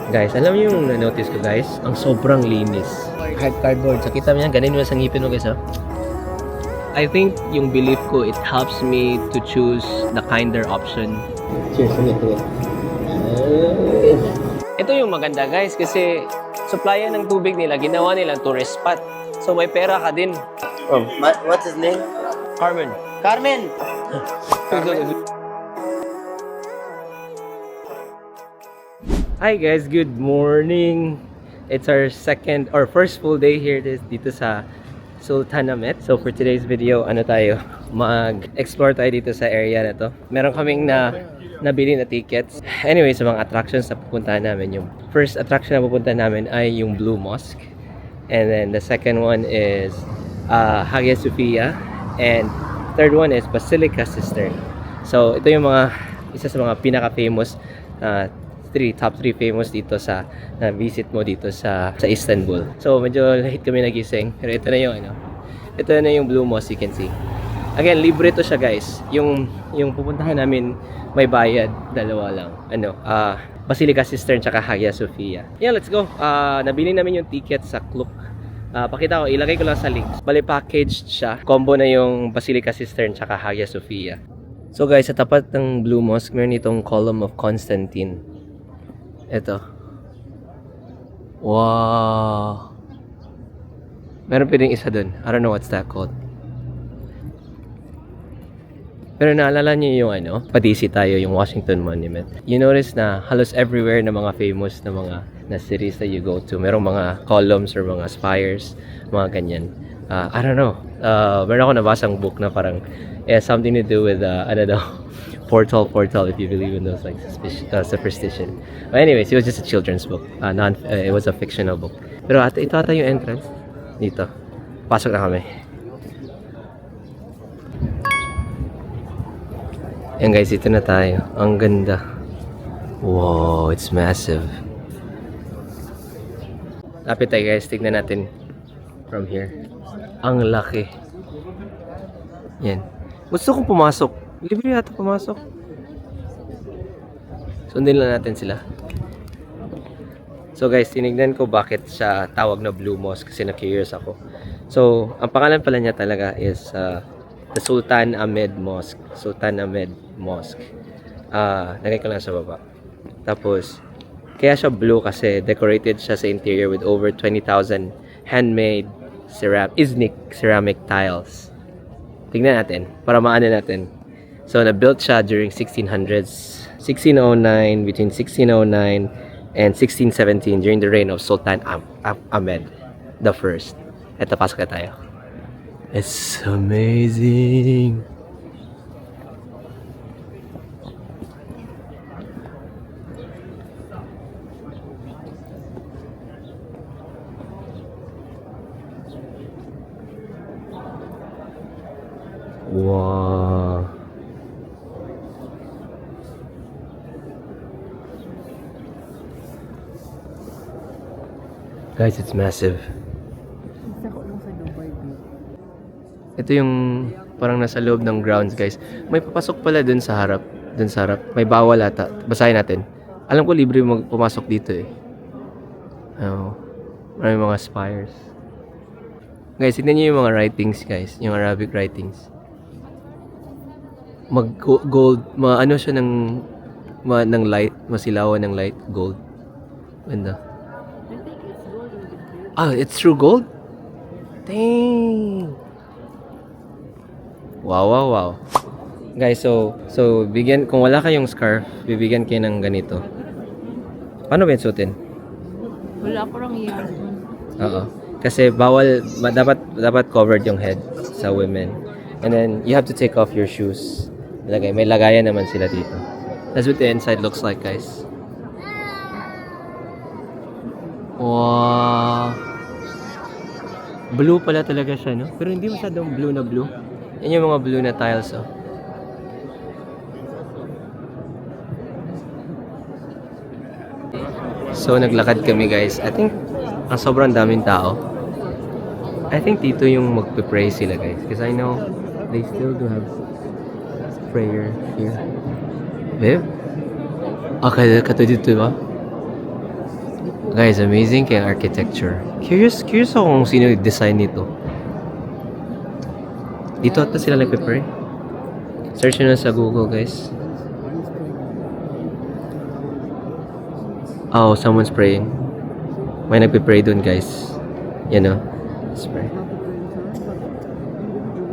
Guys, alam niyo yung na-notice ko guys? Ang sobrang linis. Kahit cardboard. So kita mo yan, ganun yung sa ngipin mo guys ha. I think yung belief ko, it helps me to choose the kinder option. Cheers. Ito yung maganda guys kasi supplyan ng tubig nila, ginawa nilang tourist spot. So may pera ka din. What's his name? Carmen. Carmen! Hi guys, good morning. It's our second or first full day here dito sa Sultanahmet. So for today's video, mag-explore tayo dito sa area na to. Meron kaming nabili na tickets. Anyway, sa mga attractions na pupuntahan namin, yung first attraction na pupuntahan namin ay yung Blue Mosque. And then the second one is Hagia Sophia. And third one is Basilica Cistern. So ito yung isa sa mga pinaka-famous top 3 famous dito sa visit mo dito sa Istanbul. So medyo late kami nagising, pero ito na yung Blue Mosque, you can see. Again, libre to siya guys. Yung pupuntahan namin may bayad, dalawa lang. Basilica Cistern tsaka Hagia Sophia. Yeah, let's go. Nabili namin yung ticket sa Klook. Pakita ko, ilagay ko lang sa links. Bali packaged siya. Combo na yung Basilica Cistern tsaka Hagia Sophia. So guys, sa tapat ng Blue Mosque, meron itong Column of Constantine. Ito. Wow. Meron pa rin isa dun. I don't know what's that called. Pero naalala niyo yung padisi tayo, yung Washington Monument. You notice na halos everywhere na mga famous na cities that you go to, merong mga columns or mga spires, mga ganyan. I don't know. Meron ako nabasang book na parang something to do with portal if you believe in those like superstition. But anyways, it was just a children's book. It was a fictional book. Pero ito ata yung entrance dito. Pasok na kami. Ayan guys, ito na tayo. Ang ganda. Wow, it's massive. Lapit tayo guys, tignan natin from here. Ang laki. Yan. Gusto kong pumasok. Libre yata pumasok. Sundin lang natin sila. So guys, tinignan ko bakit siya tawag na Blue Mosque kasi na-curious ako. So, ang pangalan pala niya talaga is the Sultanahmet Mosque. Sultanahmet Mosque. Lagay ko lang sa baba. Tapos, kaya siya blue kasi decorated siya sa interior with over 20,000 handmade Iznik ceramic tiles. Tignan natin para maano natin. So, na-built siya during 1600s. 1609, between 1609 and 1617 during the reign of Sultan Ahmed the First. Ito, pasok na tayo. It's amazing. Wow. Guys, it's massive. Ito yung parang nasa loob ng grounds, guys. May papasok pala dun sa harap. May bawal ata. Basahin natin. Alam ko libre pumasok dito eh. May mga spires. Guys, tignan niyo yung mga writings, guys. Yung Arabic writings. Gold. Ano siya ng light. Masilawan ng light. Gold. Ganda. It's true gold? Dang! Wow. Guys, so kung wala kayong scarf, bibigyan kayo ng ganito. Paano ba yung suotin? Wala ko lang yan. Oo. Kasi dapat covered yung head sa women. And then, you have to take off your shoes. May lagayan naman sila dito. That's what the inside looks like, guys. Wow! Blue pala talaga siya, no? Pero hindi masyadong blue na blue. Yan yung mga blue na tiles, oh. So, naglakad kami, guys. I think, ang sobrang daming tao. I think dito yung magpe-pray sila, guys. Because I know they still do have prayer here. Babe? Okay, kato dito ba? Guys, amazing kay architecture. Curious ako kung sino yung design nito. Dito ata sila nagpe-pray. Search nyo na sa Google, guys. Oh, someone's praying. May nagpe-pray dun, guys. Yan o. Let's pray.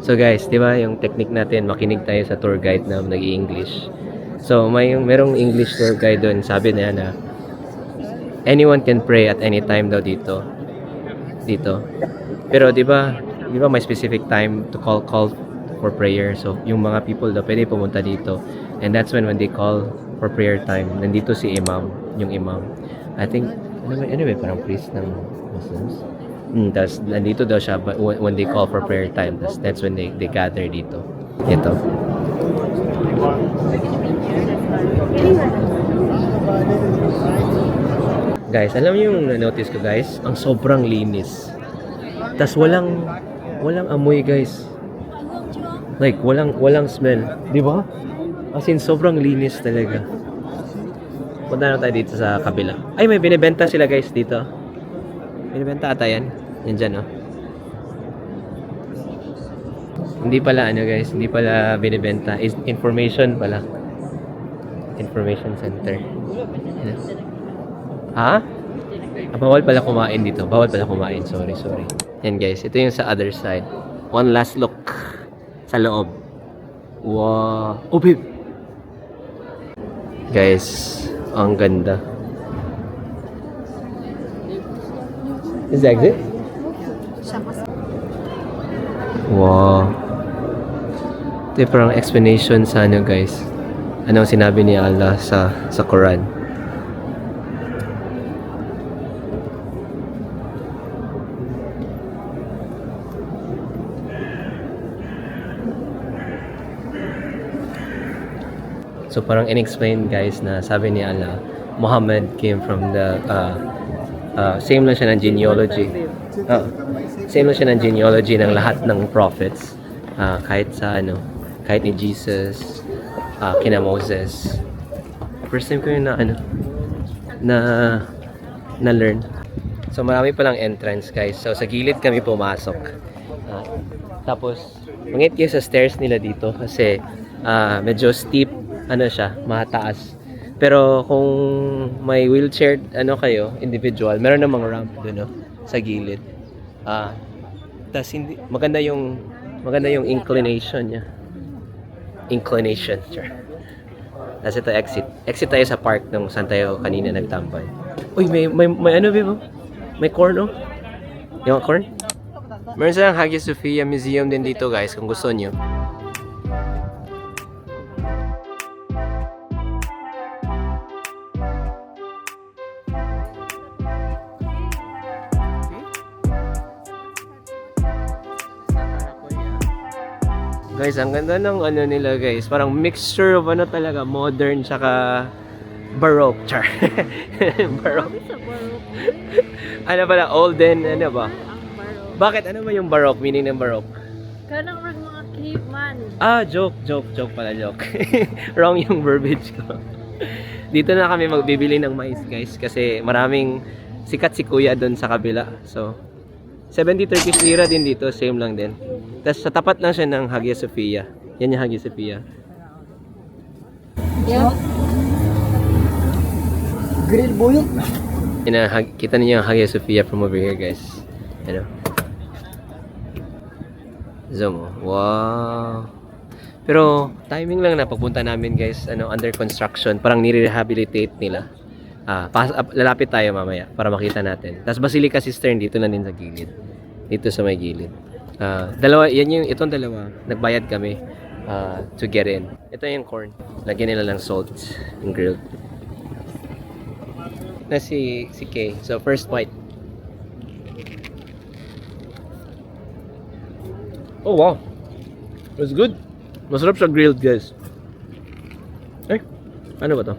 So guys, di ba yung technique natin, makinig tayo sa tour guide na nag-i-English. So, merong English tour guide dun. Sabi niya na, anyone can pray at any time daw dito. Pero di ba may specific time to call for prayer. So, yung mga people daw pwede pumunta dito. And that's when they call for prayer time. Nandito si imam, yung imam. I think, anyway, parang priest ng Muslims. Tapos, nandito daw siya when they call for prayer time. That's when they gather dito. Ito. Guys, alam niyo yung na-notice ko, guys? Ang sobrang linis. Tas walang amoy, guys. Like, walang smell. Di ba? As in, sobrang linis talaga. Punta na tayo dito sa kabila. Ay, may binibenta sila, guys, dito. Binibenta ata yan. Yan dyan, oh. Hindi pala, guys. Hindi pala binibenta. Is information pala. Information center. Yan. Ha? Bawal pala kumain dito. Bawal pala kumain. Sorry. Yan guys. Ito yung sa other side. One last look sa loob. Wow. Oh, babe. Guys, ang ganda. Is that exit? Wow. Ito yung parang explanation sa guys. Anong sinabi ni Allah sa Quran. So parang in-explain guys na sabi ni Allah, Muhammad came from the same lang siya ng genealogy. Same lang siya ng genealogy ng lahat ng prophets. Kahit ni Jesus, kina Moses. First time ko yung na learn. So marami palang entrance guys. So sa gilid kami pumasok. Tapos mangit kayo sa stairs nila dito kasi medyo steep siya, mataas. Pero kung may wheelchair kayo, individual, meron namang ramp doon sa gilid. Tas hindi maganda yung inclination niya. Inclination, sure. Tas ito exit. Exit tayo sa park nung saan tayo kanina nagtambay. Uy, may babe? May corn, oh. Yung corn? Meron silang Hagia Sophia Museum din dito, guys, kung gusto niyo. Guys, ang ganda ng nila guys. Parang mixture of talaga, modern tsaka baroque. Char. Baroque. Pala, olden, ba? Ang baro. Bakit? Ano ba yung baroque? Meaning ng baroque? Kanang mga caveman. Joke pala, joke. Wrong yung verbiage ko. Dito na kami magbibili ng mais guys kasi maraming sikat si kuya doon sa kabila. So, 70 Turkish lira din dito, same lang din. Tapos sa tapat lang siya ng Hagia Sophia. Yan yung Hagia Sophia. Yeah. Grill buyok. Kita niyo yung Hagia Sophia from over here, guys. Zoom. Wow. Pero timing lang na pagpunta namin, guys, under construction. Parang nire-rehabilitate nila. Lalapit tayo mamaya para makita natin. Tapos Basilica Cistern dito na din sa gilid. Dito sa may gilid. Itong dalawa. Nagbayad kami to get in. Ito yung corn. Lagyan nila ng salt and grilled. Na si Kay. So first bite. Oh wow. It's good. Masarap siya grilled, guys. Ano ba to?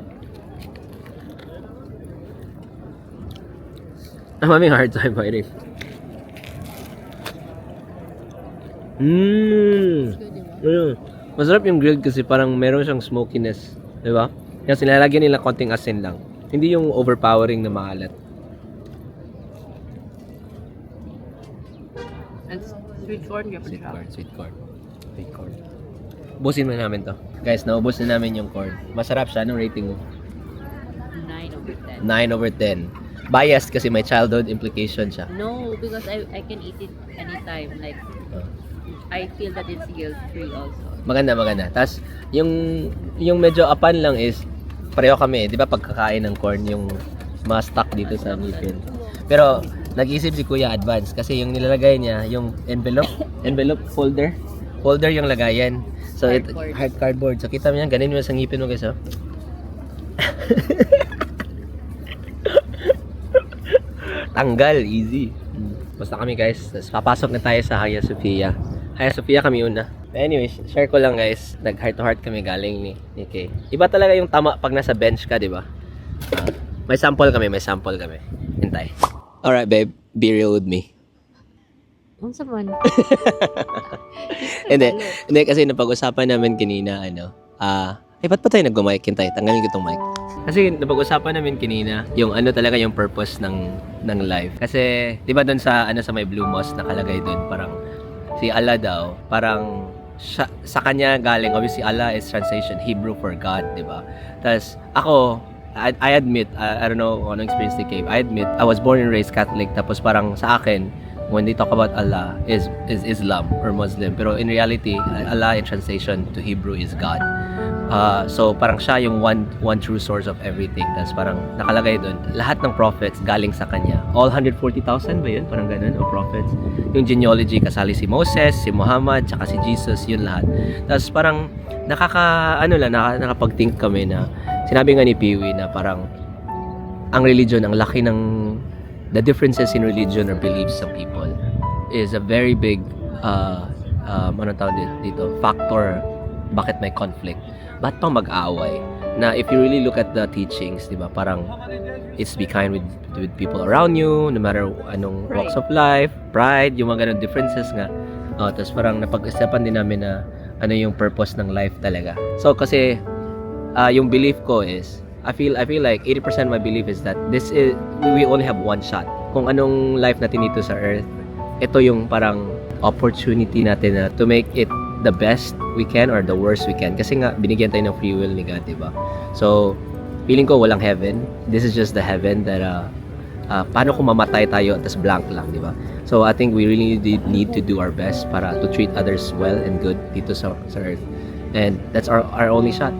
I'm having a hard time biting. Masarap yung grilled kasi parang meron siyang smokiness, di ba? Kasi nilalagyan nila konting asin lang. Hindi yung overpowering na maalat. Sweet corn, yung Sweet corn, sweet corn. Sweet corn. Ubusin mo namin to. Guys, naubos na namin yung corn. Masarap siya. Anong rating mo? 9/10. 9 over 10. Biased kasi may childhood implication siya. No, because I can eat it anytime. Like, I feel that it's guilt-free also. Maganda, maganda. Tapos, yung medyo apan lang is, pareho kami, di ba pagkakain ng corn, yung mga stuck dito sa ngipin. Pero, nag-isip si Kuya advance kasi yung nilalagay niya, yung envelope holder yung lagayan. So, hard cardboard. So, kita mo yan, ganun mo sa ngipin mo guys, oh. Tanggal, easy. Basta kami guys, tapos papasok na tayo sa Hagia Sophia. Hagia Sophia kami una. Anyways, share ko lang guys, nag heart to heart kami galing ni Kay. Iba talaga yung tama pag nasa bench ka, di ba? May sample kami. Hintay. Alright babe, be real with me. Ang saman. Hindi kasi napag-usapan namin kanina, ba't pa tayo nag-mic? Hintay, tanggalin ko itong mic. Kasi napag-usapan namin kanina, yung ano talaga yung purpose ng life. Kasi, di ba doon sa may Blue Mosque nakalagay doon, parang si Allah daw, parang sa kanya galing, obviously Allah is translation Hebrew for God, di ba? Tapos ako, I admit, I don't know kung anong experience ni Cave. I admit, I was born and raised Catholic, tapos parang sa akin, when they talk about Allah, is Islam or Muslim. Pero in reality, Allah in translation to Hebrew is God. So parang siya yung one true source of everything. Tapos parang nakalagay doon, lahat ng prophets galing sa kanya. All 140,000 ba yun? Parang ganun, o prophets. Yung genealogy, kasali si Moses, si Muhammad, tsaka si Jesus, yun lahat. Tapos parang nakapag-think kami na, sinabi nga ni Piwi na parang ang religion, ang laki ng the differences in religion or beliefs of people is a very big factor bakit may conflict. Ba't pa mag-aaway? Na if you really look at the teachings, di ba, parang it's be kind with people around you, no matter anong walks of life, pride, yung mga ganun differences nga. Tapos parang napag-isapan din namin na ano yung purpose ng life talaga. So kasi yung belief ko is I feel like 80% of my belief is that we only have one shot. Kung anong life natin dito sa earth, ito yung parang opportunity natin na to make it the best we can or the worst we can. Kasi nga, binigyan tayo ng free will ni God, diba? So, feeling ko walang heaven. This is just the heaven that paano kung mamatay tayo at tas blank lang, diba? So, I think we really need to do our best para to treat others well and good dito sa earth. And that's our only shot.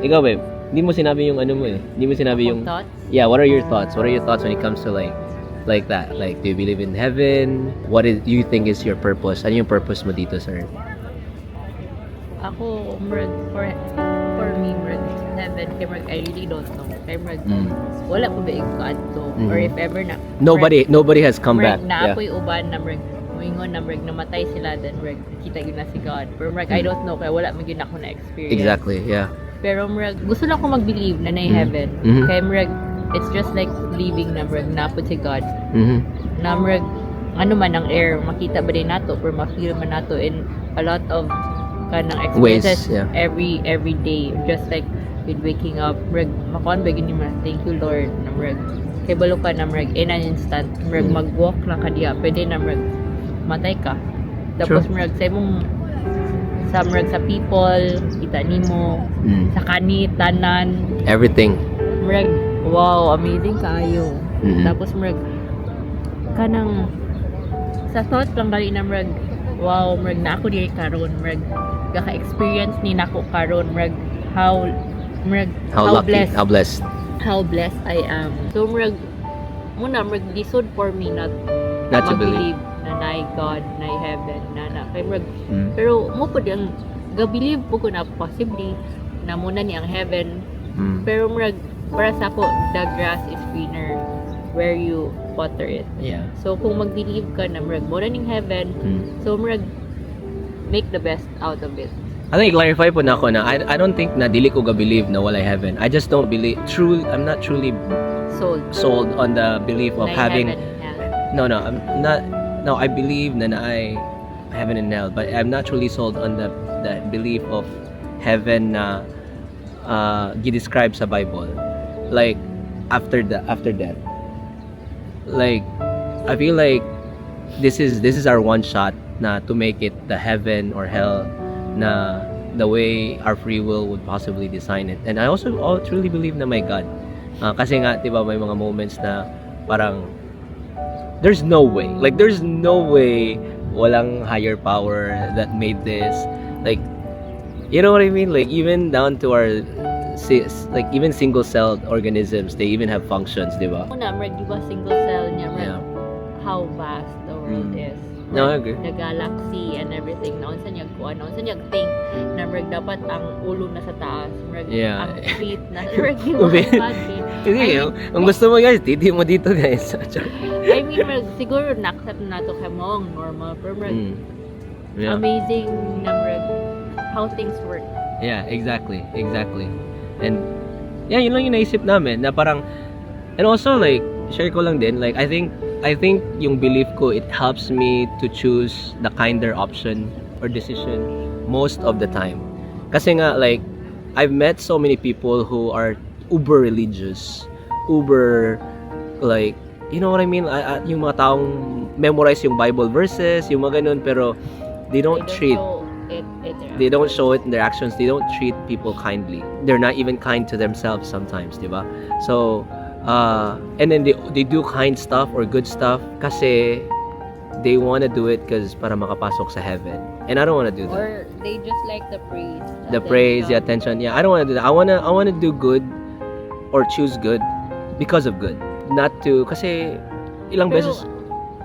Ikaw, babe, hindi mo sinabi yung ano mo eh. Hindi mo sinabi yung Thoughts? Yeah, what are your thoughts? What are your thoughts when it comes to like that? Like, do you believe in heaven? What do you think is your purpose? Ano yung purpose mo dito sa earth? Ako, for me, heaven, kaya I really don't know. Kaya wala ko ba yung God to? Or if ever na... Nobody has come back. Na ako'y uban na moingon na namatay sila, then kita yun na si God. Pero I don't know, kaya wala magin ako na experience. Exactly, yeah. Pero gusto lang ko mag-believe na heaven. Kaya it's just like believing na napod si God. Na ano man ang air, makita ba din nato, pero ma-feel man nato in a lot of kanang experiences ways, yeah. every day, just like with waking up, makon begin ni thank you Lord, na kay balo ka na in an instant, mag-walk lang ka diya, pwede na matay ka. Tapos sa people, kita nimo, sa kanit, tanan, everything. Wow, amazing kaayo. Tapos kanang sa thought lang dali na wow, na ako diri karon, gaka-experience ni nako karon, how lucky, blessed how blessed I am. So muna lisod for me not to believe na nay God, nay heaven, na kay pero mo pud ang ga-believe po ko na possibly na muna ni ang heaven. Pero para sa ako, the grass is greener where you water it. Yeah. So kung mag-believe ka na muna ning heaven, so make the best out of it. I think clarify po na ako na I don't think na dili ko ga-believe na walay heaven. I just don't believe I'm not truly sold on the belief of having I'm not. No, I believe na I heaven and hell, but I'm not truly sold on the belief of heaven na gi-describe sa Bible. Like after death. Like I feel like this is our one shot na to make it the heaven or hell na the way our free will would possibly design it. And I also truly believe na may God. Kasi nga, di ba, may mga moments na parang there's no way walang higher power that made this. Like, you know what I mean? Like, even down to our like even single-celled organisms, they even have functions, di ba? Una, di ba single cell niya, Yeah. how vast the world is. No, I agree. The galaxy and everything. Naunsa niya kuha, naunsa niya think na dapat ang ulo na sa taas, Yeah. ang feet na di mo imagine. Hindi, ang gusto mo guys, titi mo dito guys. I mean, siguro na-accept na to kay mo ang normal, pero Yeah. amazing na how things work. Yeah, exactly. And yeah, yun lang yung naisip namin na parang, and also like share ko lang din, like I think yung belief ko, it helps me to choose the kinder option or decision most of the time. Kasi nga, like I've met so many people who are uber religious, uber like, you know what I mean, yung mga taong memorize yung Bible verses, yung mga ganun, pero they don't treat show it in their actions. They don't treat people kindly. They're not even kind to themselves sometimes, diba? So, and then they do kind stuff or good stuff kasi they want to do it because para makapasok sa heaven. And I don't want to do that. Or they just like the praise. The praise, the attention. Yeah, I don't want to do that. I want to do good or choose good because of good. Not to, kasi ilang beses.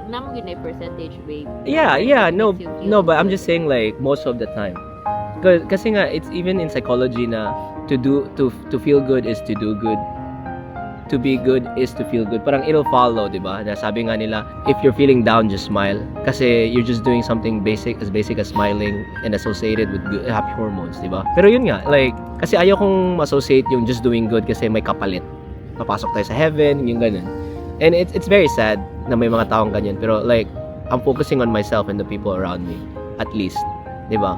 Namo yun ay percentage, babe. Yeah, no, but I'm just saying like most of the time. Kasi nga, it's even in psychology na to feel good is to do good. To be good is to feel good. Parang it'll follow, di ba? Sabi nga nila, if you're feeling down, just smile. Kasi you're just doing something basic as smiling and associated with good, happy hormones, di ba? Pero yun nga, like, kasi ayaw kong associate yung just doing good kasi may kapalit. Papasok tayo sa heaven, yung ganun. And it's very sad na may mga taong ganyan. Pero like, I'm focusing on myself and the people around me. At least, di ba?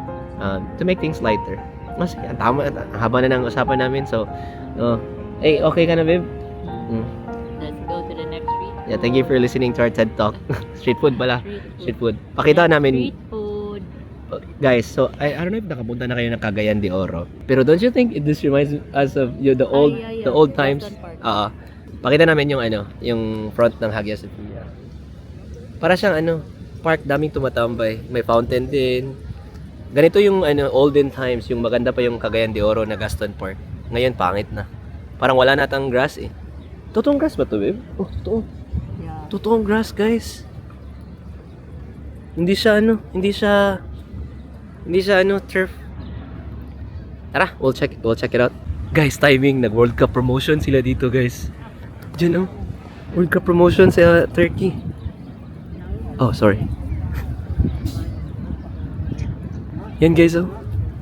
To make things lighter. Mas, tama, haba na ng usapan namin. So, hey, okay ka na, babe? Let's go to the next street. Yeah, thank you for listening to our TED Talk. Street food pala. Street food. Pakita namin. Street food. Guys, so I don't know if nakapunta na kayo ng Cagayan de Oro. Pero don't you think this reminds us of the old times? Pakita namin yung yung front ng Hagia Sophia. Para siyang park, daming tumatambay. May fountain din. Ganito yung olden times, yung maganda pa yung Cagayan de Oro na Gaston Park. Ngayon pangit na. Parang wala na atang grass eh. Totoong grass ba to, babe? Oh, totoo. Yeah. Totoong grass, guys. Hindi siya turf. Tara, we'll check it out. Guys, timing, nag-World Cup promotion sila dito, guys. Diyan, World Cup promotion sa Turkey. Oh, sorry. Yan, guys,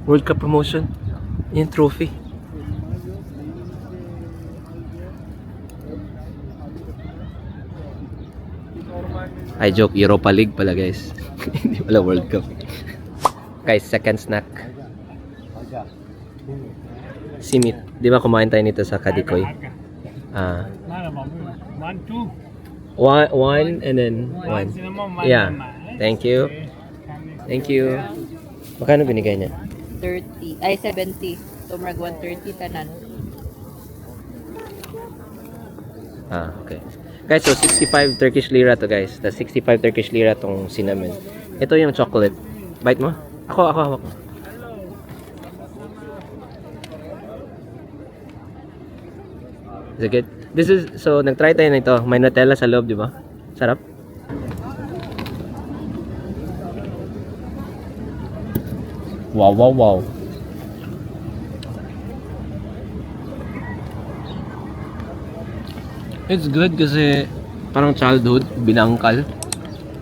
World Cup promotion. Yan, trophy. I joke, Europa League pala, guys. Hindi pala World Cup. Guys, second snack. Simit. Di ba kumain tayo nito sa Kadikoy? One and then one. Yeah. Thank you. Magkano binigay niya? 30. Ay, 70. So, marag 130 tanan. Okay. Guys, so 65 Turkish lira to, guys. The 65 Turkish lira tong cinnamon. Ito yung chocolate. Bite mo? Ako. Is it good? So, nag-try tayo nito. May Nutella sa loob, di ba? Sarap. Wow. It's good kasi parang childhood, binangkal.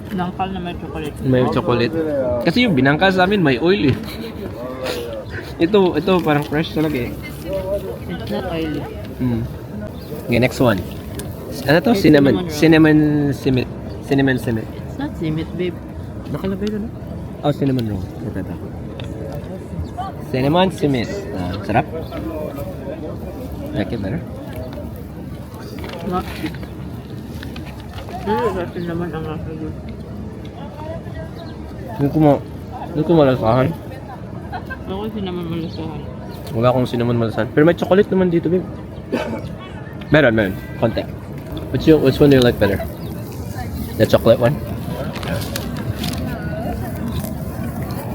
Nangkal na may chocolate. May chocolate. Kasi yung binangkal sa amin may oil eh. Ito parang fresh talaga eh. It's not oily. Okay, next one. Ano to? Cinnamon simit. It's not simit, babe. Nakalagay doon. Oh, cinnamon roll. Ito. Cinnamon simit. Sarap. Like it better? Not. Kasi naman ang nasa yun. Hindi ko malasahan. Ako kasi naman malasahan. Wala akong cinnamon malasahan. Pero may chocolate naman dito, babe. Meron. Konti. Which one do you like better? The chocolate one?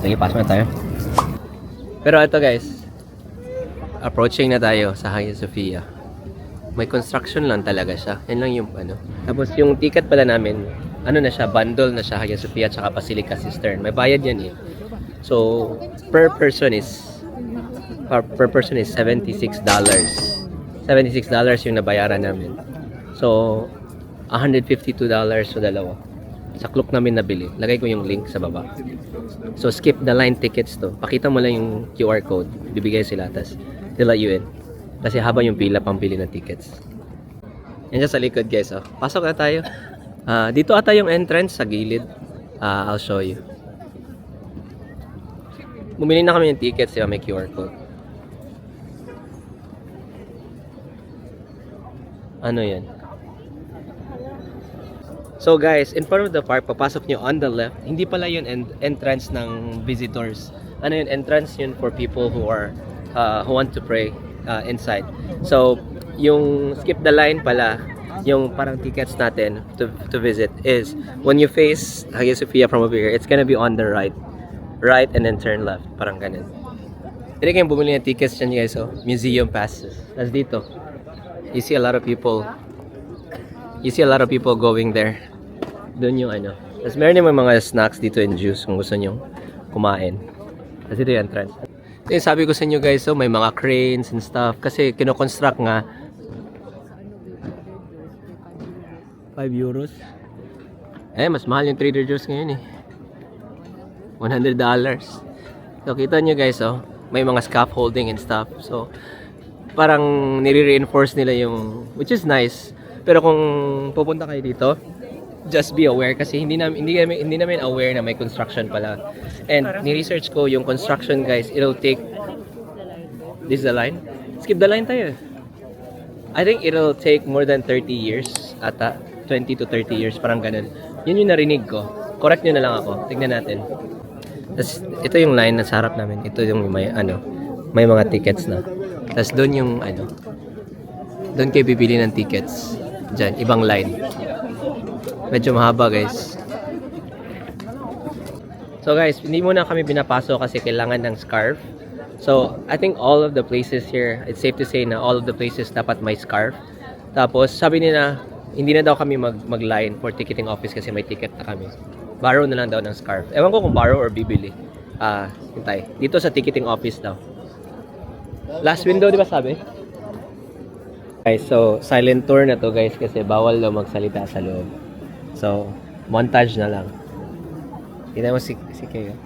Sige, pasok na tayo. Pero ito guys, approaching na tayo sa Hagia Sophia. May construction lang talaga siya. Yan lang yung ano. Tapos yung ticket pala namin, ano na siya, bundle na siya, Hagia Sophia at Basilica Cistern. May bayad yan eh. So, per person is $76. $76 yung nabayaran namin. So, $152 sa dalawa. Sa Klook namin nabili. Lagay ko yung link sa baba. So, skip the line tickets to. Pakita mo lang yung QR code. Bibigay sila. Tapos, they'll let you in. Kasi haba yung pila pang pili ng tickets. Yan siya sa likod guys. Oh. Pasok na tayo. Dito ata yung entrance sa gilid. I'll show you. Bumili na kami ng tickets. Diba? May QR code. Ano yan? So guys, in front of the park, papasok nyo on the left. Hindi pala yun entrance ng visitors. Ano yun? Entrance yun for people who are who want to pray inside. So, yung skip the line pala, yung parang tickets natin to visit is when you face Hagia Sophia from over here, it's gonna be on the right. Right and then turn left. Parang ganun. Hindi kayong bumili ng tickets dyan guys. So, museum passes. Tapos dito, you see a lot of people going there. Doon yung ano. Tapos meron yung mga snacks dito and juice kung gusto nyo kumain. Tapos dito yung entrance. Ito yung sabi ko sa inyo guys, so may mga cranes and stuff. Kasi kinoconstruct nga. 5 euros. Mas mahal yung Trader Joe's ngayon eh. $100. So kita nyo guys, may mga scaffolding and stuff. So parang nire-reinforce nila yung, which is nice. Pero kung pupunta kayo dito, just be aware kasi hindi namin aware na may construction pala. And ni-research ko yung construction guys, it'll take, this is the line? Skip the line tayo. I think it'll take more than 30 years ata. 20 to 30 years, parang ganun. Yun yung narinig ko. Correct nyo na lang ako. Tignan natin. Tapos ito yung line na sa harap namin. Ito yung may mga tickets na. Tapos doon yung doon kayo bibili ng tickets. Diyan, ibang line. Medyo mahaba guys. So guys, hindi muna kami pinapasok kasi kailangan ng scarf. So, I think all of the places here, it's safe to say na all of the places dapat may scarf. Tapos, sabi nila, hindi na daw kami mag-line for ticketing office kasi may ticket na kami. Borrow na lang daw ng scarf. Ewan ko kung borrow or bibili. Hintay. Dito sa ticketing office daw. Last window, di ba sabi? Guys, so silent tour na to guys kasi bawal daw magsalita sa loob. So, montage na lang. Tingnan mo si Keo.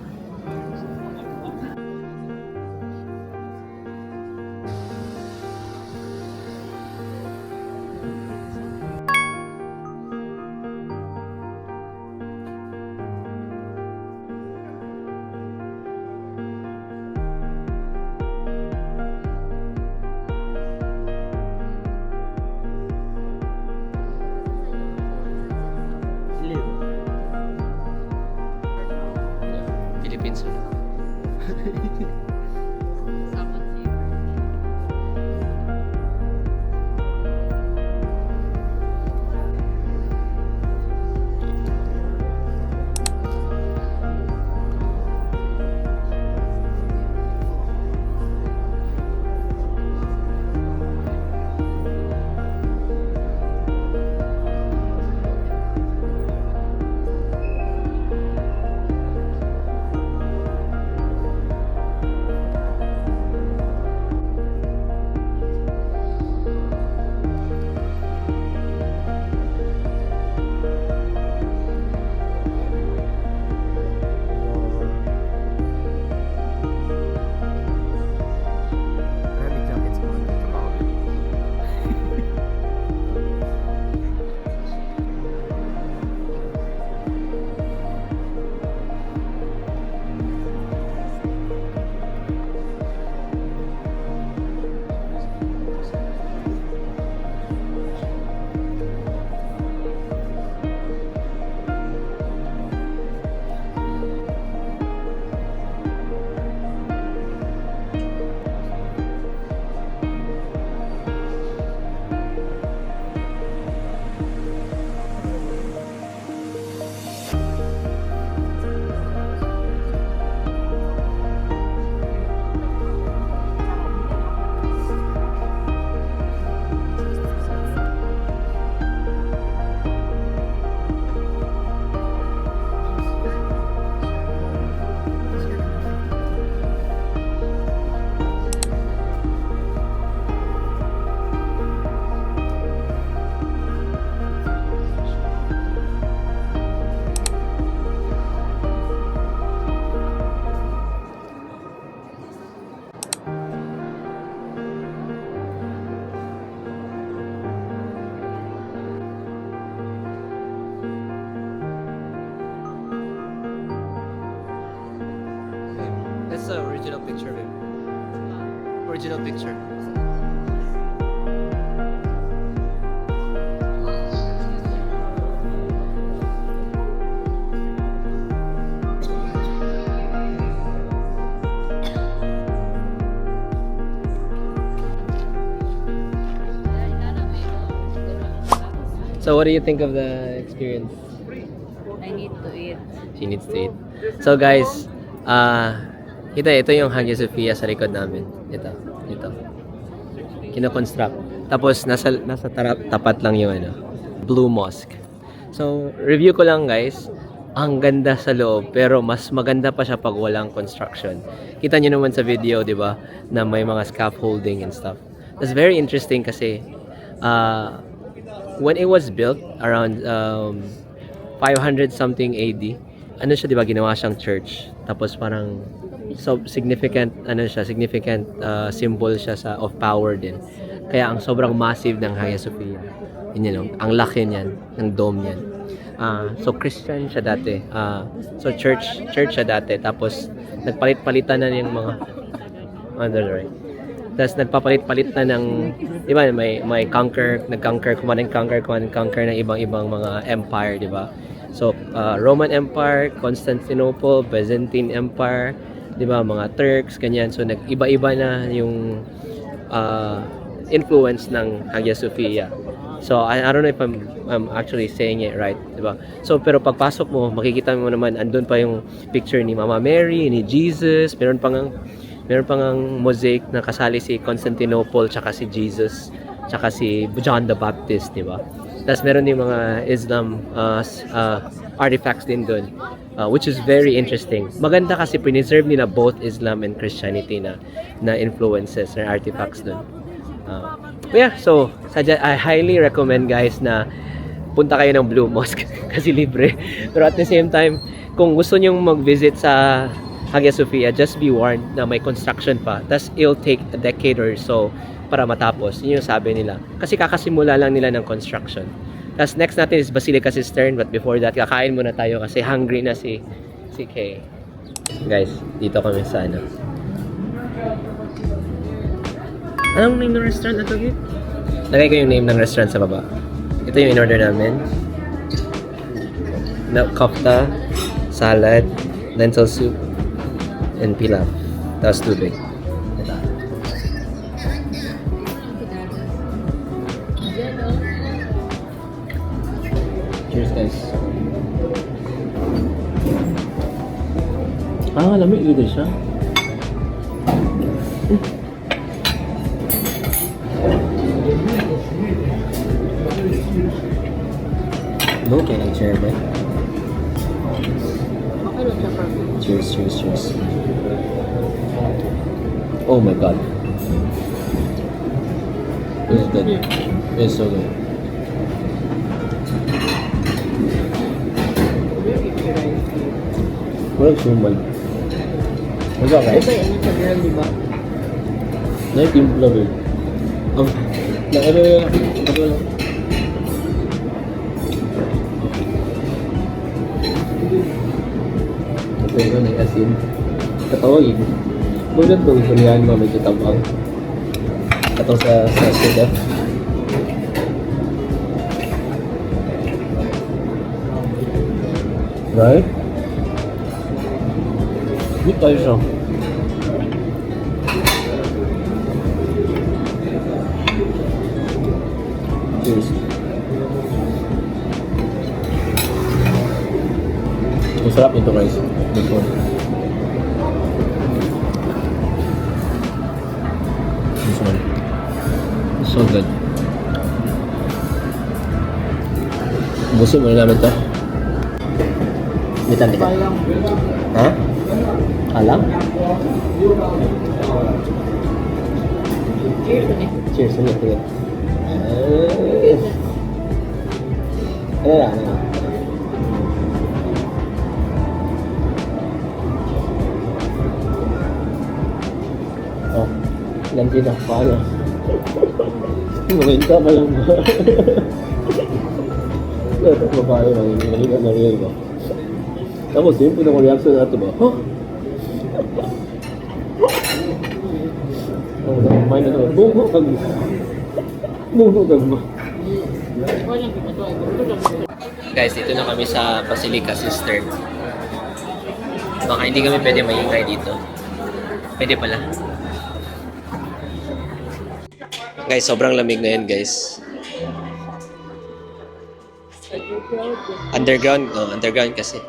Philippines. the original picture, babe. Original picture. So what do you think of the experience? I need to eat. She needs to eat. So guys, ito yung Hagia Sophia sa likod namin. Ito. Kino-construct. Tapos nasa tapat lang yung Blue Mosque. So review ko lang guys, ang ganda sa loob pero mas maganda pa siya pag walang construction. Kita niyo naman sa video, 'di ba, na may mga scaffolding and stuff. That's very interesting kasi when it was built around 500 something AD, ano siya, 'di ba, ginawa siyang church. Tapos parang significant symbol siya of power din. Kaya ang sobrang massive ng Hagia Sophia. Yun, ang laki niyan, ng dome niyan. So Christian siya dati. So church siya dati. Tapos nagpalit-palitan na yung mga right. Tapos nagpapalit-palit na ng, di ba, may nag-conquer ng ibang-ibang mga empire, di ba? So, Roman Empire, Constantinople, Byzantine Empire, di ba, mga Turks, ganyan. So, nag-iba-iba na yung influence ng Hagia Sophia. So, I don't know if I'm actually saying it right, di ba? So, pero pagpasok mo, makikita mo naman, andun pa yung picture ni Mama Mary, ni Jesus, meron pang mosaic na kasali si Constantinople, tsaka si Jesus, tsaka si John the Baptist, di ba? Tapos meron din mga Islam artifacts din doon, which is very interesting. Maganda kasi preserve nila both Islam and Christianity na influences or artifacts doon. Yeah, so I highly recommend guys na punta kayo ng Blue Mosque kasi libre. Pero at the same time, kung gusto nyong mag-visit sa Hagia Sophia, just be warned na may construction pa. Tapos it'll take a decade or so para matapos. Yun yung sabi nila. Kasi kakasimula lang nila ng construction. Tapos next natin is Basilica Cistern. But before that, kakain muna tayo kasi hungry na si Kay. Guys, dito kami sa Anong name ng restaurant na to, Git? Lagay ko yung name ng restaurant sa baba. Ito yung in-order namin. Milk kofta, salad, lentil soup, and pilaf. Tapos tubig. Ito. Cheers guys. Lamig dito siya. Okay, nag-share ba? Cheers. Oh my god. It's good. It's so good. Walang sumal. Wala ka? Ito yung sa girl, di ba? Naitimpla ba? Pero may asin. Katawagin. Bulat ba gusto niyan mo medyo tabang? Katong sa soda. Right? Good tayo siya. Cheers. Masarap ito guys. This one. It's so good. Busin mo na namin ito. Mitan ka. Ha? Alam? Cheers ulit. Cheers ulit. Ano lang? Oh, lanti na pala. Maminta pa lang ba? Ito babae lang, hindi ka na-real ba? Tapos yun, pinaka-reaction natin ba? Huh? Ano to? Bugo kag. Bugo kag mo. Guys, dito na kami sa Basilica Sister. Baka hindi kami pwede maingay dito. Pwede pala. Guys, sobrang lamig na yan, guys. Underground, underground kasi.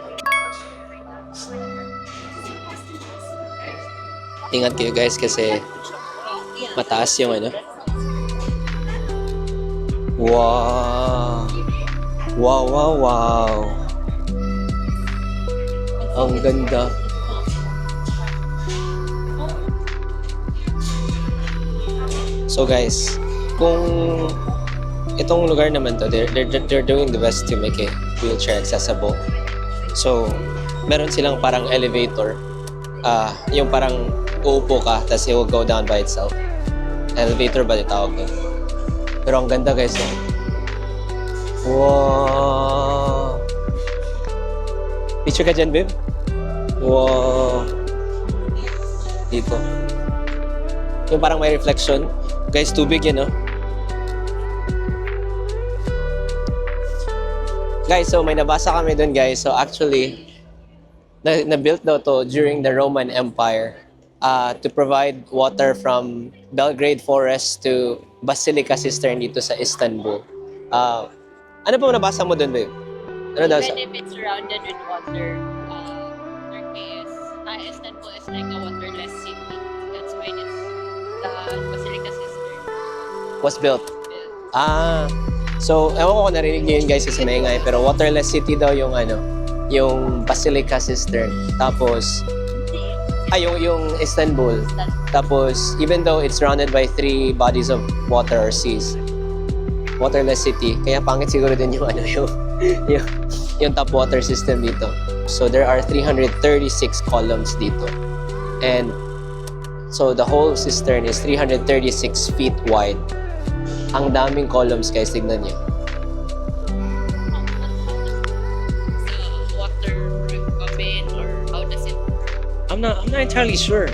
Ingat kayo guys kasi mataas yung ano. Wow! Wow, wow, wow! Ang ganda. So guys, kung itong lugar naman to, they're doing the best to make it wheelchair accessible. So, meron silang parang elevator. Yung parang uupo ka, tapos it will go down by itself. Elevator ba itawag doon? Pero ang ganda guys. Wow! Picture ka dyan, babe? Wow! Dito. Yung parang may reflection. Guys, tubig yan, no? Guys, so may nabasa kami dun, guys. So actually, na-built daw to during the Roman Empire to provide water from Belgrade Forest to Basilica Cistern dito sa Istanbul. Ano pa nabasa mo dun, babe? Ano daw sa... Even if it's surrounded with water, Turkey is, Istanbul is like a waterless city. That's why it's the Basilica Cistern Was built. So, ewan ko kung narinig niyo yun guys sa maingay, pero waterless city daw yung ano, yung Basilica Cistern. Tapos, yung Istanbul. Tapos, even though it's surrounded by 3 bodies of water or seas, waterless city, kaya pangit siguro din yung ano, yung tap water system dito. So, there are 336 columns dito. And, so the whole cistern is 336 feet wide. Ang daming columns guys, tignan niyo. Water come in or how does it work? I'm not entirely sure.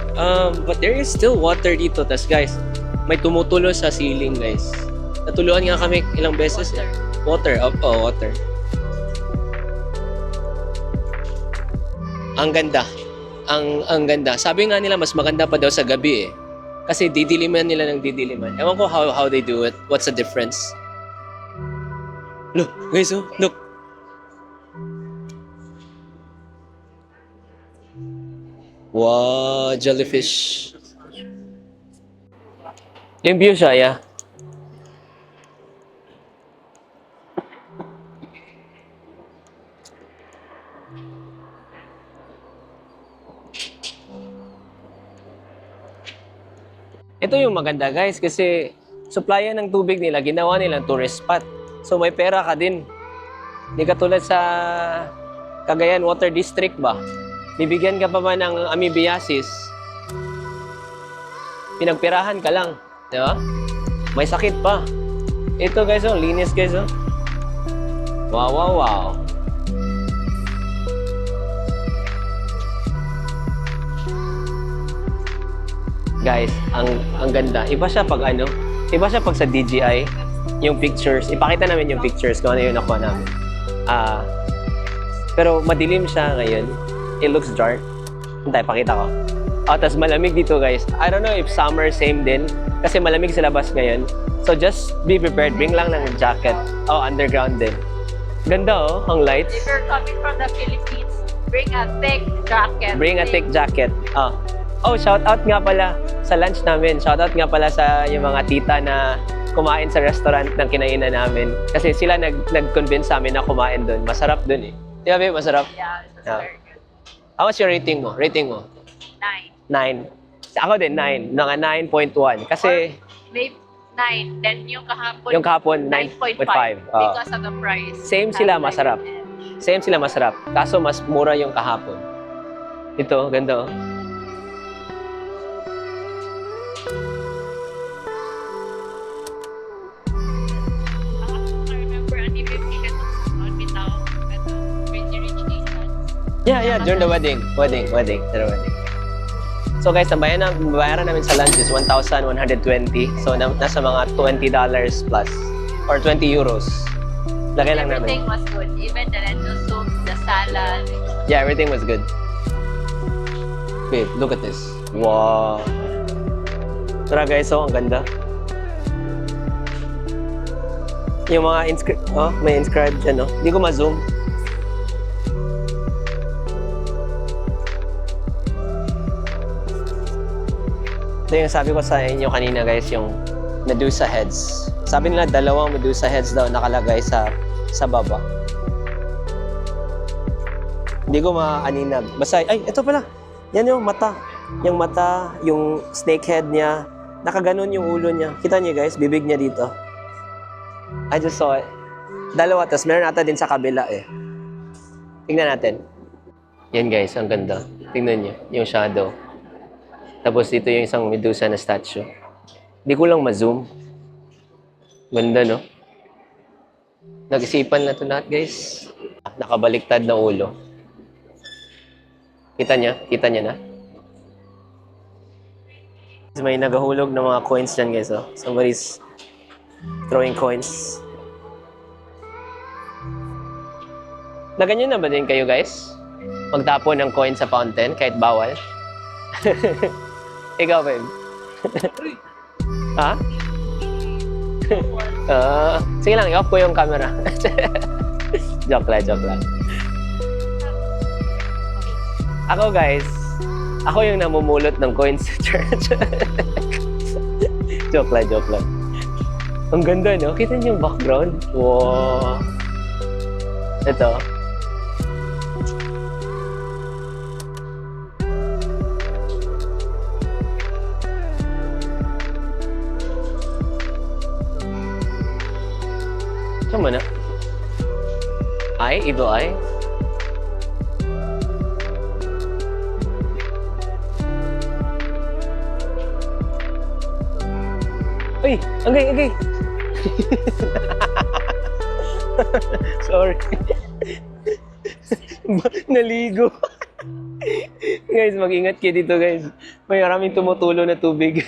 But there is still water dito. Tas guys, may tumutulo sa ceiling guys. Natuluan nga kami ilang beses. Water. Water. Ang ganda. Ang ganda. Sabi nga nila mas maganda pa daw sa gabi eh. Kasi didiliman nila ng didiliman. Ewan ko how they do it. What's the difference? Look, guys, oh, look. Wow, jellyfish. Yung view siya, yeah. Ito yung maganda guys kasi supplyan ng tubig nila, ginawa nilang tourist spot. So may pera ka din. Hindi katulad sa Cagayan Water District ba? Bibigyan ka pa ba ng amoebiasis? Pinagpirahan ka lang. Di ba? May sakit pa. Ito guys, oh, linis guys. Oh. Wow, wow, wow. Guys, ang ganda. Iba siya pag ano, iba siya pag sa DJI, yung pictures. Ipakita namin yung pictures kung ano yung nakuha namin. Pero madilim siya ngayon. It looks dark. Hintay, pakita ko. Tapos malamig dito guys. I don't know if summer same din. Kasi malamig sa labas ngayon. So just be prepared. Bring lang ng jacket. Underground din. Ganda oh, ang lights. If you're coming from the Philippines, bring a thick jacket. Bring a thick jacket. Shout out nga pala sa lunch namin. Shout out nga pala sa yung mga tita na kumain sa restaurant ng kinainan namin. Kasi sila nag-convince sa amin na kumain doon. Masarap doon eh. Di ba, babe? Masarap? Yeah, it's very good. What's your rating mo? 9. 9. Ako din, 9. Mga 9.1. Kasi... Maybe 9. Then yung kahapon... Yung kahapon, 9.5. Because of the price. Same sila, masarap. Same sila, masarap. Kaso mas mura yung kahapon. Ito, ganda oh. Yeah, during the wedding. During the wedding. So guys, ang bayaran namin sa lunch is 1,120. So nasa mga $20 plus or 20 euros. Laki lang namin. Everything was good. Even the lentil soup, the salad. Yeah, everything was good. Babe, look at this. Wow. Tara guys, oh, ang ganda. Yung mga may inscribed dyan, no? Hindi ko ma-zoom. Ito yung sabi ko sa inyo kanina guys, yung Medusa heads. Sabi nila 2 Medusa heads daw nakalagay sa baba. Hindi ko maaninag. Basta, ay, ito pala. Yan yung mata. Yung mata, yung snake head niya. Nakaganon yung ulo niya. Kita niyo guys, bibig niya dito. I just saw it. 2, tas meron ata din sa kabila eh. Tingnan natin. Yan guys, ang ganda. Tingnan niyo, yung shadow. Tapos dito yung isang Medusa na statue. Hindi ko lang ma-zoom. Ganda, no? Nag-isipan na ito lahat, guys. Nakabaliktad na ulo. Kita niya? Kita niya na? May nagahulog ng mga coins dyan, guys. Oh. Somebody's throwing coins. Na ganyan na ba din kayo, guys? Magtapon ng coin sa fountain kahit bawal? Ikaw, babe. Ha? Sige lang, i-off ko yung camera. Joke lang. Ako, guys, ako yung namumulot ng coins sa church. Joke lang. Ang ganda, no? Kita niyo yung background? Wow. Ito. Saan mo na? Eye? Evil eye? Uy! Agay! Sorry. Naligo. Guys, mag-ingat kayo dito, guys. May maraming tumutulo na tubig.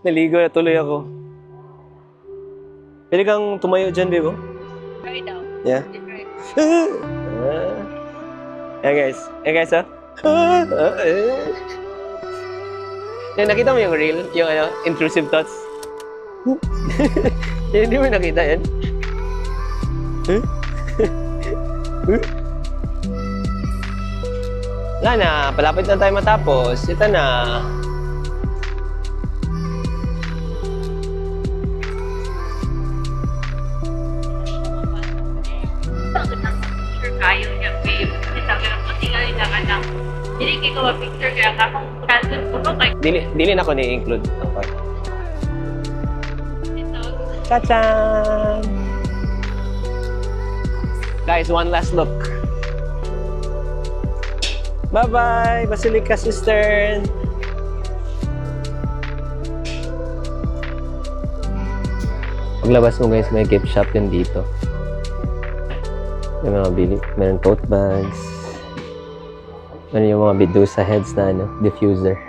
Naligo na tuloy ako. Pwede kang tumayo dyan, babe, oh? Try daw. Yeah. Guys, oh. Nakita mo yung reel? Yung intrusive thoughts? Hindi mo nakita yan? Wala na, palapit na tayo matapos. Ito na. Kayo niya, babe. Kasi sabi lang, pati nga rin naman lang. Hindi kayo ma-picture kaya kapag kanton ko no, kay Dili na ako ni-include ang part. Tachan! Guys, one last look. Bye-bye, Basilica Sister! Paglabas mo guys, may gift shop yun dito. May mga bili. Meron tote bags. Meron yung mga Medusa heads na diffuser.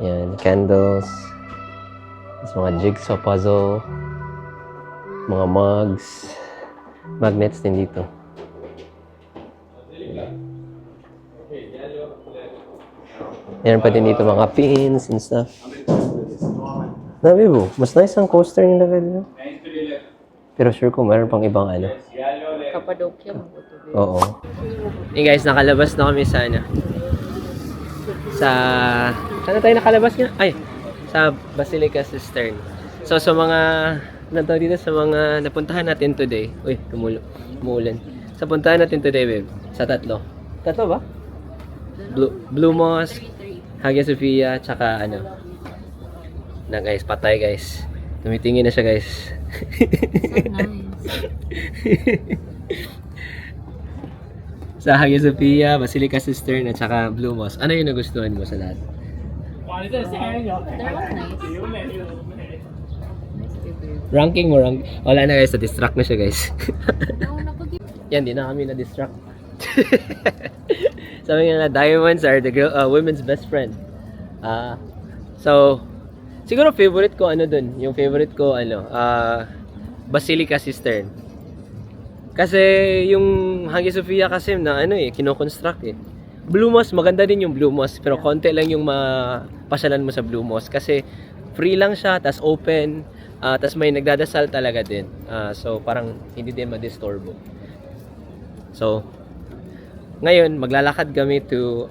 Yan, candles. Tapos mga jigsaw puzzle. Mga mugs. Magnets din dito. Meron pa din dito mga pins and stuff. Nabi mo, mas nice ang coaster nila ganyan. Pero sure ko meron pang ibang Kapadokya mo ito. Oo. Hey guys, nakalabas na kami sa saan tayo nakalabas nga? Ay, sa Basilica Cistern. So sa mga dito sa mga napuntahan natin today. Uy, umuulan. Sa puntahan natin today, babe. Sa tatlo ba? Blue Mosque, Hagia Sophia, tsaka na guys, patay guys. Tumitingin na siya guys. So nice. Sa Hagia Sophia, Basilica Cistern, at saka Blue Mosque. Ano yung nagustuhan mo sa lahat? That was nice. Ranking mo, wala na guys, na-distract na siya guys. No, napag- Yan, di na kami na-distract. Sabi nila, diamonds are the girl, women's best friend. So, siguro favorite ko ano dun. Yung favorite ko, Basilica Cistern. Kasi yung Hagia Sophia kasi na kino-construct eh. Blue Moss, maganda din yung Blue Moss, pero konti lang yung mapasyalan mo sa Blue Moss kasi free lang siya, tas open, tas may nagdadasal talaga din. So parang hindi din madisturbo. So ngayon maglalakad kami to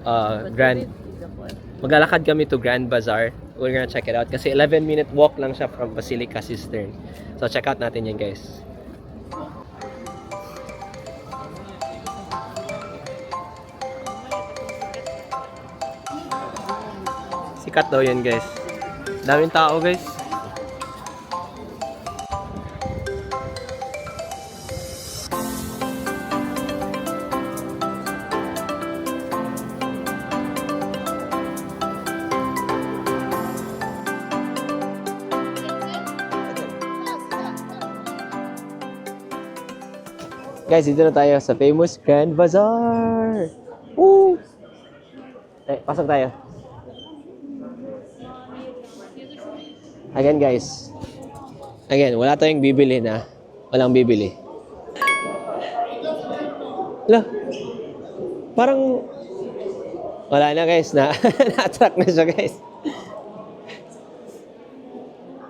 Grand Bazaar. We're gonna check it out kasi 11-minute walk lang siya from Basilica Cistern. So check out natin yan, guys. Sikat daw yan, guys. Daming tao, guys. Guys, dito na tayo sa famous Grand Bazaar. Woo! Pasok tayo. Again, guys. Again, wala tayong bibili na. Walang bibili. Wala. Parang wala na, guys. Na-attract na siya, guys.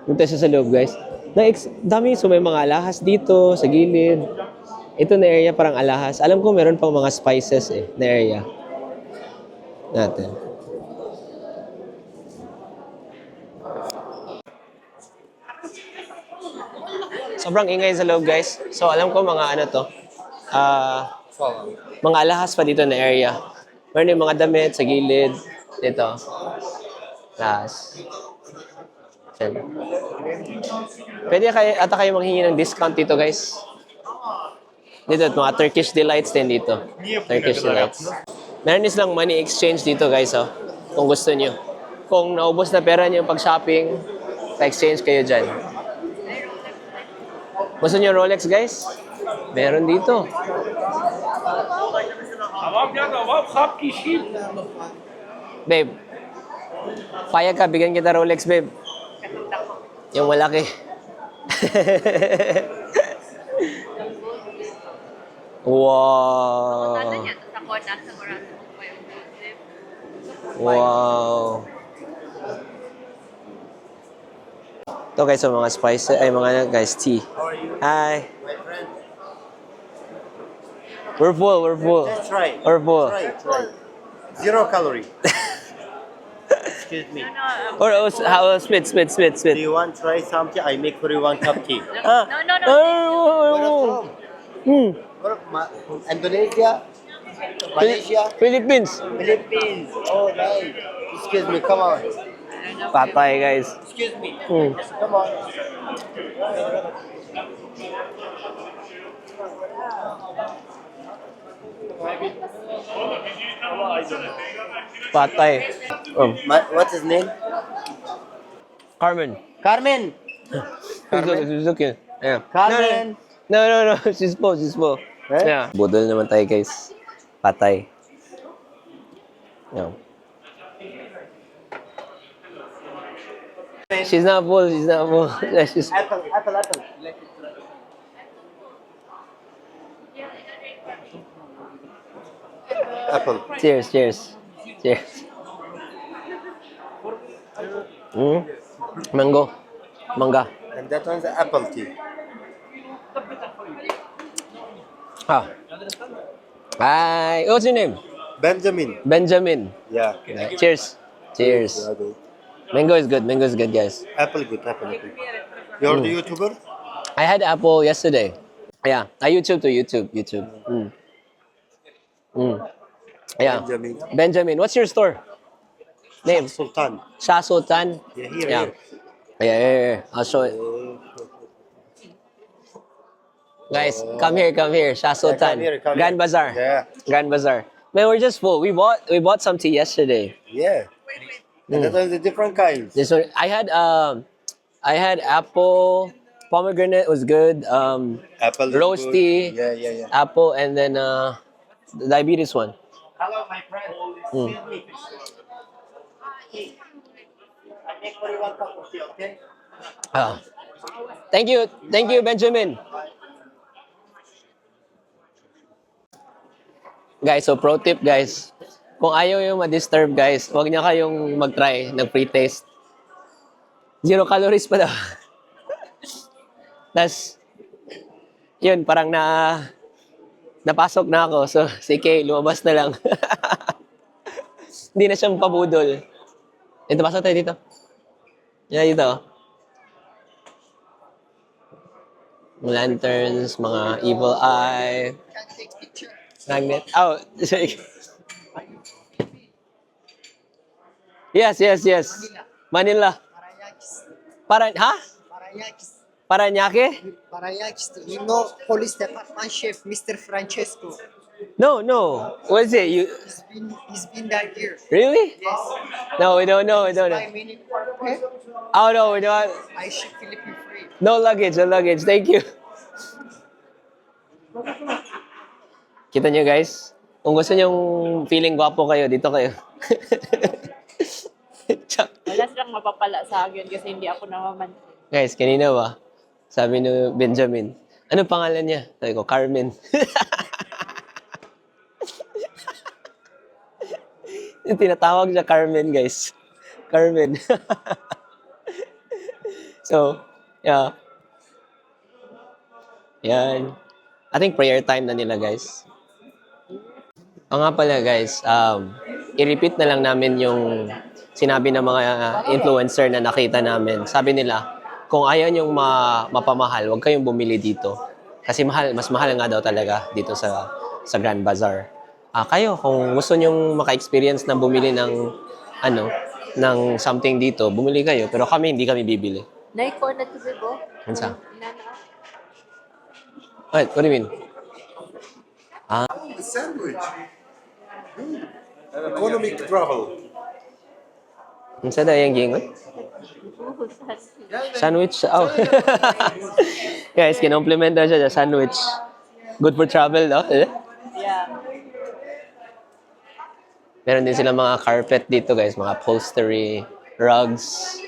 Yung tayo sa loob, guys. Dami, so may mga alahas dito, sa gilid. Ito na area parang alahas. Alam ko meron pang mga spices na area. Natin. Sobrang ingay sa loob, guys. So alam ko mga mga alahas pa dito na area. Meron yung mga damit sa gilid. Dito. Alahas. Pwede ata kayo manghingi ng discount dito, guys. Dito, mga Turkish delights din dito. Turkish delights. Meron din silang money exchange dito, guys, kung gusto nyo. Kung naubos na pera nyo pag-shopping, pa-exchange kayo dyan. Gusto nyo Rolex, guys? Meron dito. Babe, payag ka, bigyan kita Rolex, babe. Yung malaki. Wow. Wow. Ito, guys, so mga spices, guys, tea. Hi. My friend. We're full. Let's try. We're full. Try. 0 calorie. Excuse me. Or how split. Do you want to try something? I make for you 1 cup tea. No. Indonesia? Malaysia? Philippines. Oh, nice. Excuse me, come on. Patay, guys. Excuse me. Come on. Patay. What's his name? Carmen. Carmen. She's okay. Yeah. Carmen. No. She's full. Eh? Yeah. Budol naman tayo, guys. Patay. Yeah. She's not full. She's... Apple. Apple. Cheers. Manga. And that one's apple tea. Hi. What's your name? Benjamin. Yeah. Cheers. Mango is good, guys. Apple good. You're the YouTuber? I had apple yesterday. Yeah, I YouTube. Yeah. Benjamin. What's your store? Name? Sultan. Shah Sultan. Yeah, here. Yeah. Yeah. I'll show it. Guys, come here. Shah Sultan. come here. Grand Bazaar. Yeah. Grand Bazaar. Man, we're just full. We bought some tea yesterday. Yeah. And that one's a different kinds. This one, I had apple, pomegranate was good. Apple is Rose good. tea. Yeah. Apple, and then the diabetes one. Hello, my friend. Mm. Excuse me. I make for you one cup of tea, okay? Ah. Thank you, Benjamin. Guys, so pro tip guys, kung ayaw yung ma-disturb guys, huwag niya kayong mag-try ng pre-taste. 0 calories pa daw. Tapos, yun, parang napasok na ako. So, si Kay, lumabas na lang. Hindi na siyang pabudol. Ito, pasok tayo dito. Yan, dito. Mga lanterns, mga evil eye. Magnet. Oh, sorry. Yes, yes, yes. Manila. Para, ha? Parayakis. Paranaque? Parayakis. You know police department chef Mr. Francesco. No, no. What is it? You He's been that here. really? Yes. No, we don't know. We don't know. My mini corporate. Oh no, we don't. I ship Philippine free. No luggage, no luggage. Thank you. Kita nyo guys? Kung gusto nyong feeling gwapo kayo, dito kayo. Tsak. Wala silang mapapala sa akin kasi hindi ako namamansin. Guys, kanina ba? Sabi ni Benjamin, ano pangalan niya? Sabi ko, Carmen. Tinatawag siya Carmen, guys. Carmen. So, yeah. Yan. I think prayer time na nila, guys. O nga pala, guys, i-repeat na lang namin yung sinabi ng mga influencer na nakita namin. Sabi nila, kung ayaw nyong mapamahal, huwag kayong bumili dito. Kasi mas mahal nga daw talaga dito sa Grand Bazaar. Kayo, kung gusto nyong maka-experience na bumili ng something dito, bumili kayo. Pero kami, hindi kami bibili. Naiko na to bebo. Ano sa? Inana. What do you mean? The sandwich. Economic travel. Ano sa dayang gingon? Sandwich. Oh. Guys, kinomplement daw siya sa sandwich. Good for travel, no? Yeah. Meron din sila mga carpet dito, guys. Mga upholstery, rugs.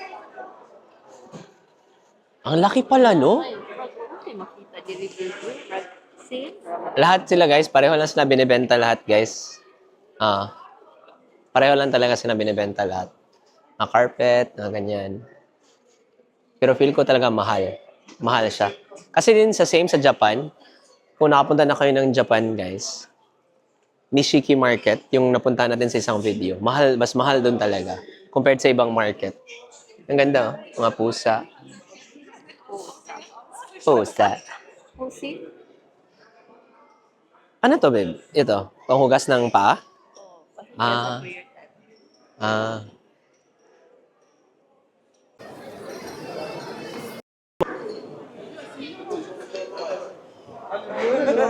Ang laki pala, no? Okay, makita delivery. See? Lahat sila, guys. Pareho lang sila binibenta lahat, guys. Pareho lang talaga sila binibenta lahat. Mga carpet, mga ganyan. Pero feel ko talaga mahal. Mahal siya. Kasi din sa Japan, kung nakapunta na kayo ng Japan, guys, Nishiki Market, yung napunta natin sa isang video, mas mahal doon talaga compared sa ibang market. Ang ganda, oh. Mga pusa. Pusa. Pusi? Ano to, babe? Ito, panghugas ng paa? Oh, Ah.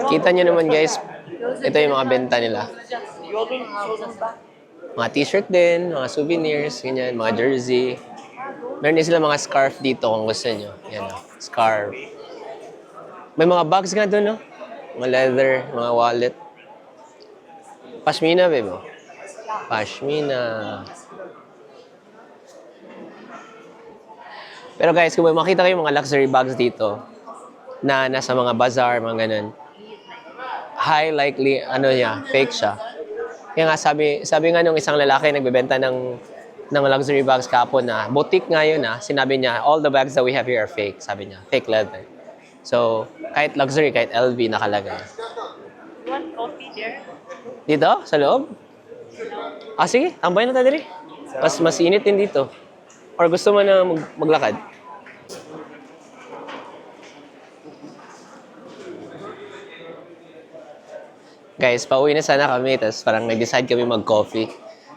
Kita nyo naman, guys. Ito yung mga benta nila. Mga t-shirt din, mga souvenirs, ganyan, mga jersey. Meron din sila mga scarf dito kung gusto nyo. Yan o, scarf. May mga bags nga doon, no? Mga leather, mga wallet. Pashmina, babe. Oh. Pashmina. Pero guys, kung may makita kayo mga luxury bags dito, na nasa mga bazaar, mga ganun, high likely, fake siya. Kaya nga sabi nga nung isang lalaki nagbebenta ng luxury bags kapon na, boutique nga yun sinabi niya, all the bags that we have here are fake, sabi niya, fake leather. So, kahit luxury, kahit LV nakalagay. You want coffee there? Dito? Sa loob? Sige, tambay na tayo diri. Mas init din dito. Or gusto mo na maglakad? Guys, pauwi na sana kami, tapos parang nag-decide kami mag-coffee.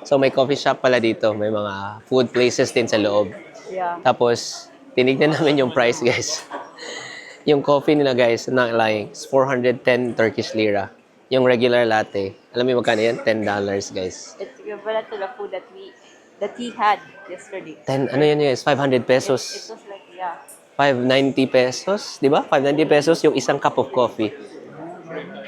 So may coffee shop pala dito, may mga food places din sa loob. Yeah. Tapos, tinignan namin yung price, guys. Yung coffee nila, guys, not lying, is 410 Turkish lira. Yung regular latte, alam mo magkano yan? $10, guys. It's equivalent to the food that he had yesterday. Ano yan, guys? 500 It pesos. was like, yeah. 590 pesos, di ba? 590 pesos yung isang cup of coffee.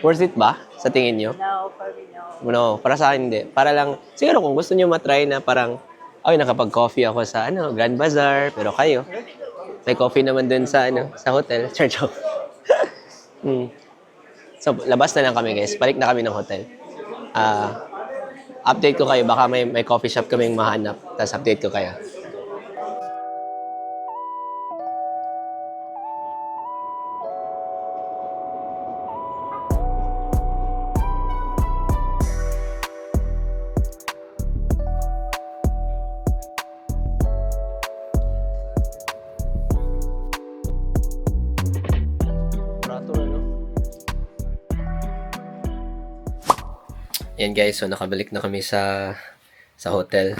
Worth it ba? Sa tingin nyo? No, for me, no. No, para sa akin hindi. Para lang, siguro kung gusto nyo matry na parang, ay, nakapag-coffee ako sa, Grand Bazaar, pero kayo, may coffee naman dun sa, sa hotel. Church of. So, labas na lang kami, guys. Balik na kami ng hotel. Update ko kayo. Baka may coffee shop kaming mahanap. Tapos update ko kayo. Yan guys, so nakabalik na kami sa hotel.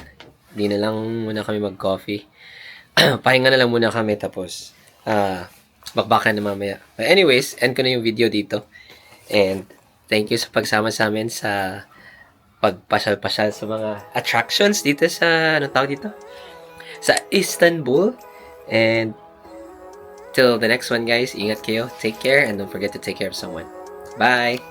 Hindi na lang muna kami mag-coffee. Pahinga na lang muna kami tapos bakbakan na mamaya. But anyways, end ko na yung video dito. And thank you sa pagsama sa amin sa pagpasyal-pasyal sa mga attractions dito sa, anong tawag dito? Sa Istanbul. And till the next one guys, ingat kayo, take care, and don't forget to take care of someone. Bye!